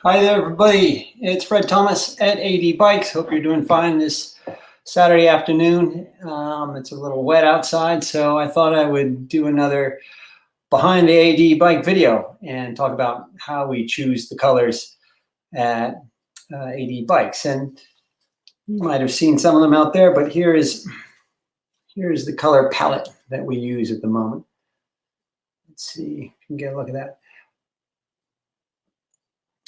Hi there, everybody. It's Fred Thomas at AD Bikes. Hope you're doing fine this Saturday afternoon. It's a little wet outside, so I thought I would do another behind the AD Bike video and talk about how we choose the colors at AD Bikes. And you might have seen some of them out there, but here's the color palette that we use at the moment. Let's see if you can get a look at that.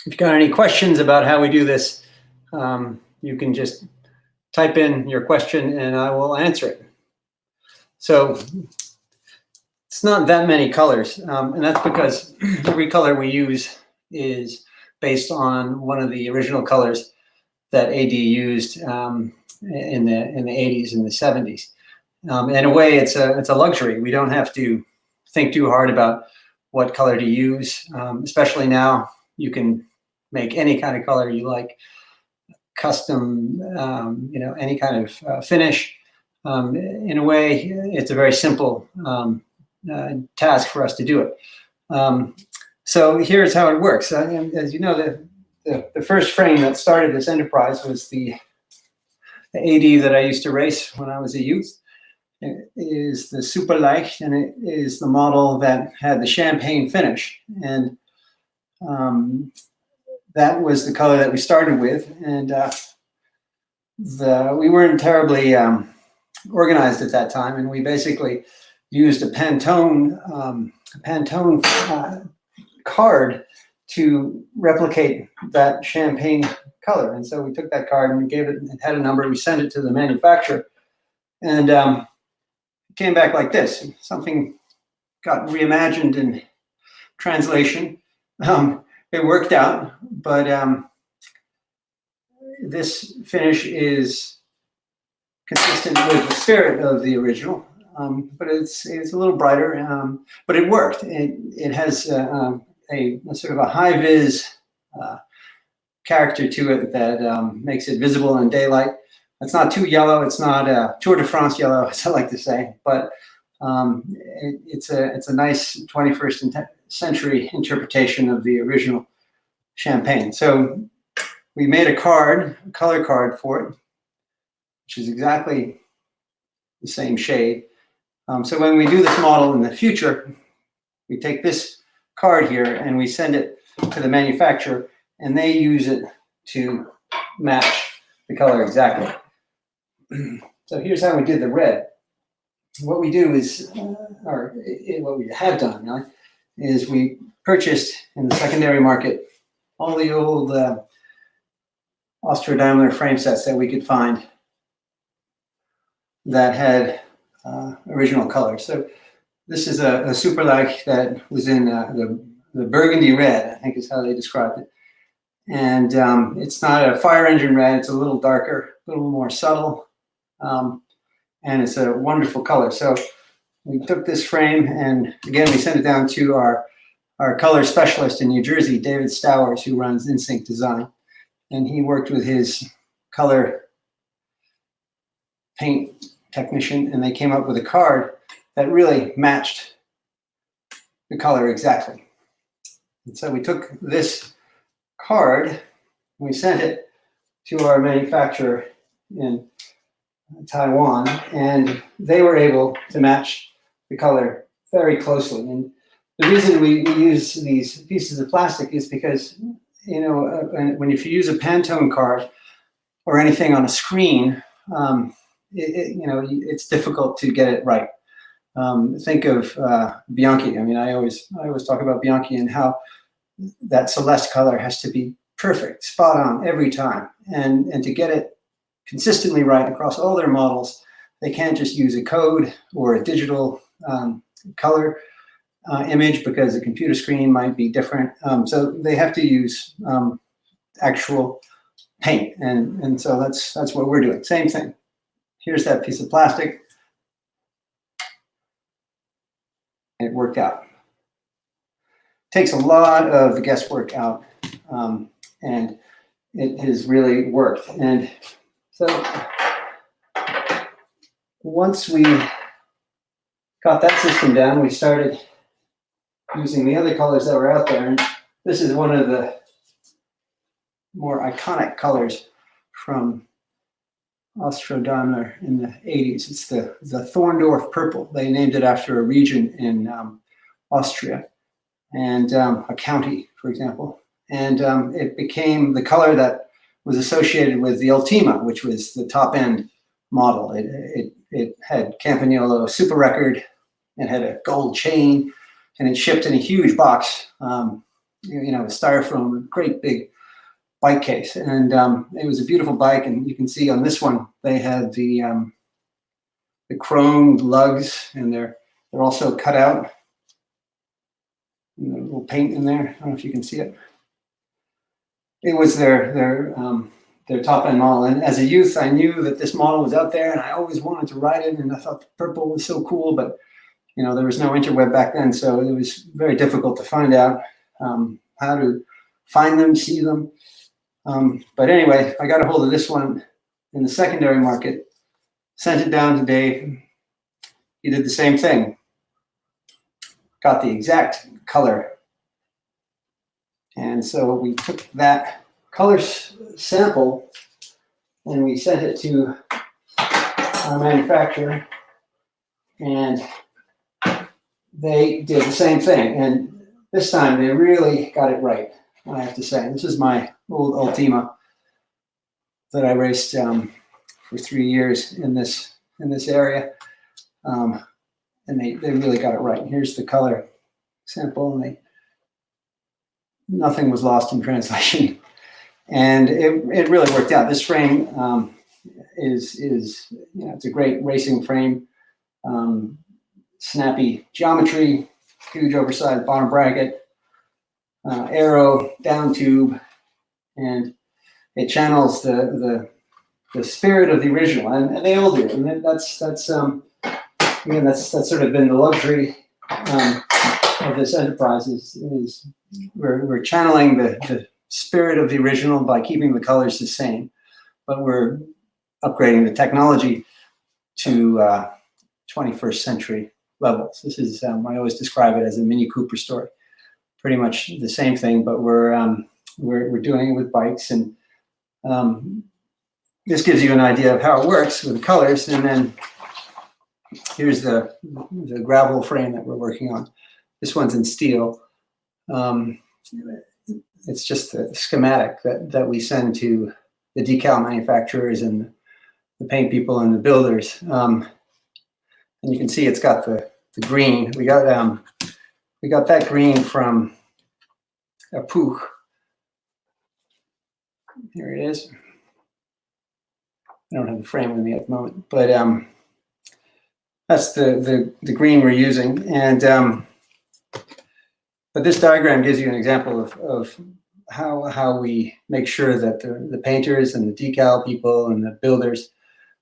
If you've got any questions about how we do this, you can just type in your question and I will answer it. So it's not that many colors, and that's because every color we use is based on one of the original colors that AD used in the 80s and the 70s. In a way, it's a luxury. We don't have to think too hard about what color to use, especially now. You can make any kind of color you like, custom, any kind of finish. In a way, it's a very simple task for us to do it. So here's how it works. As you know, the first frame that started this enterprise was the AD that I used to race when I was a youth. It is the Super Leicht, and it is the model that had the champagne finish. And that was the color that we started with, and we weren't terribly organized at that time, and we basically used a Pantone card to replicate that champagne color. And so we took that card and we gave it had a number. We sent it to the manufacturer, and it came back like this. Something got reimagined in translation. It worked out, but this finish is consistent with the spirit of the original, but it's a little brighter, but it worked. It has a sort of a high-vis character to it that makes it visible in daylight. It's not too yellow. It's not Tour de France yellow, as I like to say, but it's a nice 21st century interpretation of the original champagne. So we made a color card for it, which is exactly the same shade. So when we do this model in the future, we take this card here and we send it to the manufacturer, and they use it to match the color exactly. So here's how we did the red. What we do is, what we have done, really, is we purchased in the secondary market all the old Austro-Daimler frame sets that we could find that had original colors. So this is a Super Leicht that was in the burgundy red, I think is how they described it. And it's not a fire engine red. It's a little darker, a little more subtle. And it's a wonderful color. So we took this frame, and again, we sent it down to our color specialist in New Jersey, David Stowers, who runs Insync Design. And he worked with his color paint technician, and they came up with a card that really matched the color exactly. And so we took this card, and we sent it to our manufacturer in Taiwan, and they were able to match the color very closely. And the reason we use these pieces of plastic is because, when if you use a Pantone card or anything on a screen, it's difficult to get it right. Think of Bianchi. I mean, I always talk about Bianchi and how that Celeste color has to be perfect, spot on every time, and to get it consistently right across all their models, they can't just use a code or a digital color image, because the computer screen might be different. So they have to use actual paint, and so that's what we're doing. Same thing. Here's that piece of plastic. It worked out. Takes a lot of the guesswork out, and it has really worked. And so once we got that system down, we started using the other colors that were out there. And this is one of the more iconic colors from Austro-Daimler in the 80s. It's the Thorndorf purple. They named it after a region in Austria and a county, for example. And it became the color that was associated with the Ultima, which was the top-end model. It had Campagnolo super record. It had a gold chain, and it shipped in a huge box, styrofoam, great big bike case. And it was a beautiful bike, and you can see on this one they had the chromed lugs, and they're also cut out. And a little paint in there. I don't know if you can see it. It was their top end model. And as a youth, I knew that this model was out there, and I always wanted to ride it. And I thought the purple was so cool, but there was no interweb back then, so it was very difficult to find out how to find them, see them. But anyway, I got a hold of this one in the secondary market, sent it down to Dave. He did the same thing. Got the exact color. And so we took that color sample and we sent it to our manufacturer, and they did the same thing. And this time they really got it right, I have to say. This is my old Ultima that I raced for 3 years in this area. And they really got it right. Here's the color sample, and nothing was lost in translation. And it really worked out. This frame is it's a great racing frame. Snappy geometry, huge oversized bottom bracket, aero down tube, and it channels the spirit of the original, and they all do. And that's sort of been the luxury of this enterprise is we're channeling the spirit of the original by keeping the colors the same, but we're upgrading the technology to 21st century levels. This is I always describe it as a Mini Cooper story. Pretty much the same thing, but we're doing it with bikes, and this gives you an idea of how it works with the colors. And then here's the gravel frame that we're working on. This one's in steel. It's just the schematic that we send to the decal manufacturers and the paint people and the builders. And you can see it's got the green. We got that green from a Puch. Here it is. I don't have the frame with me at the moment, but that's the green we're using. And but this diagram gives you an example of how we make sure that the painters and the decal people and the builders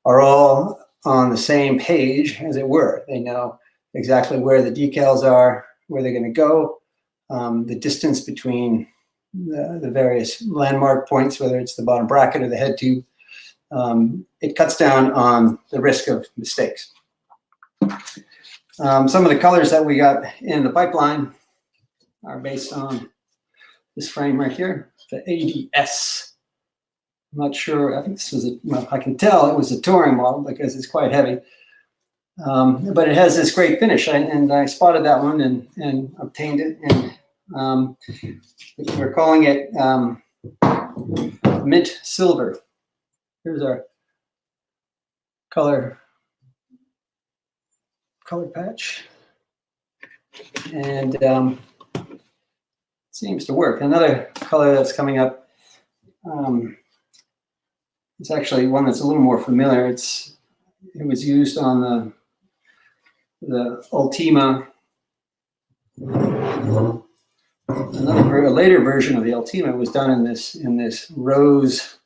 are all on the same page, as it were. They know exactly where the decals are, where they're going to go, the distance between the various landmark points, whether it's the bottom bracket or the head tube. It cuts down on the risk of mistakes. Some of the colors that we got in the pipeline are based on this frame right here, the ADS. I'm not sure, I think this was I can tell it was a touring model because it's quite heavy. But it has this great finish, and I spotted that one and obtained it. And we're calling it mint silver. Here's our color patch, and it seems to work. Another color that's coming up, it's actually one that's a little more familiar. It was used on the Ultima. A later version of the Ultima was done in this rose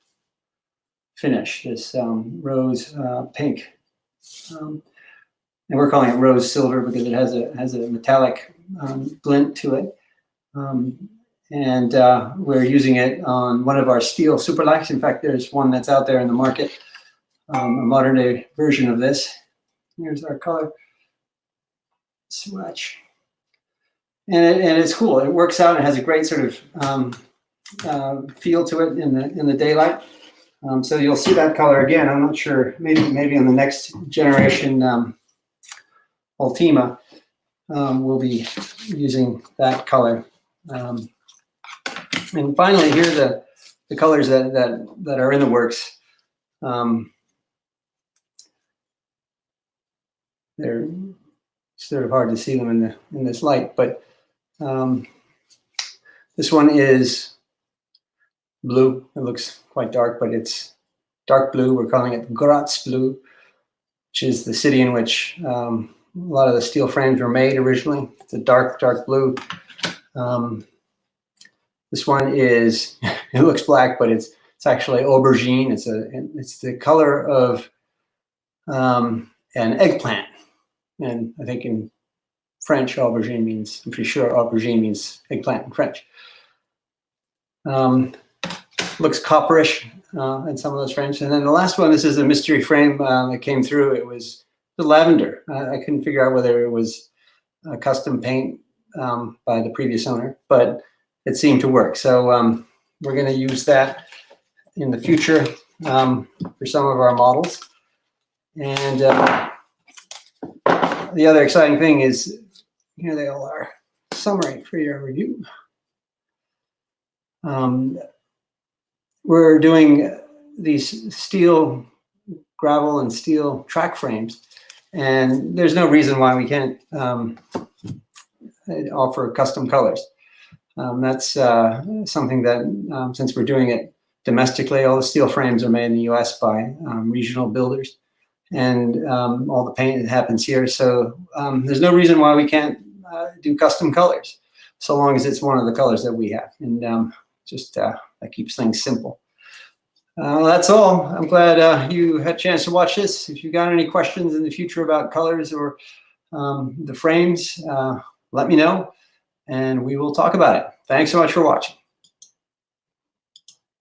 finish, this rose pink, and we're calling it rose silver because it has a metallic glint to it. And we're using it on one of our steel Superlacs. In fact, there's one that's out there in the market, a modern day version of this. Here's our color swatch. And it's cool. It works out. It has a great sort of feel to it in the daylight. So you'll see that color again. I'm not sure, maybe on the next generation Oedema, we'll be using that color. And finally, here are the colors that are in the works. They're sort of hard to see them in this light, but this one is blue. It looks quite dark, but it's dark blue. We're calling it Graz blue, which is the city in which a lot of the steel frames were made originally. It's a dark blue. This one is, it looks black, but it's actually aubergine. It's the color of an eggplant. And I think in French, aubergine means, I'm pretty sure aubergine means eggplant in French. Looks copperish in some of those frames. And then the last one, this is a mystery frame that came through. It was the lavender. I couldn't figure out whether it was a custom paint by the previous owner, but it seemed to work. So we're going to use that in the future for some of our models. And the other exciting thing is, here they all are, summary for your review. We're doing these steel, gravel, and steel track frames, and there's no reason why we can't offer custom colors. That's something that, since we're doing it domestically, all the steel frames are made in the US by regional builders, and all the paint happens here. So there's no reason why we can't do custom colors, so long as it's one of the colors that we have. And just that keeps things simple. That's all. I'm glad you had a chance to watch this. If you got any questions in the future about colors or the frames, let me know, and we will talk about it. Thanks so much for watching.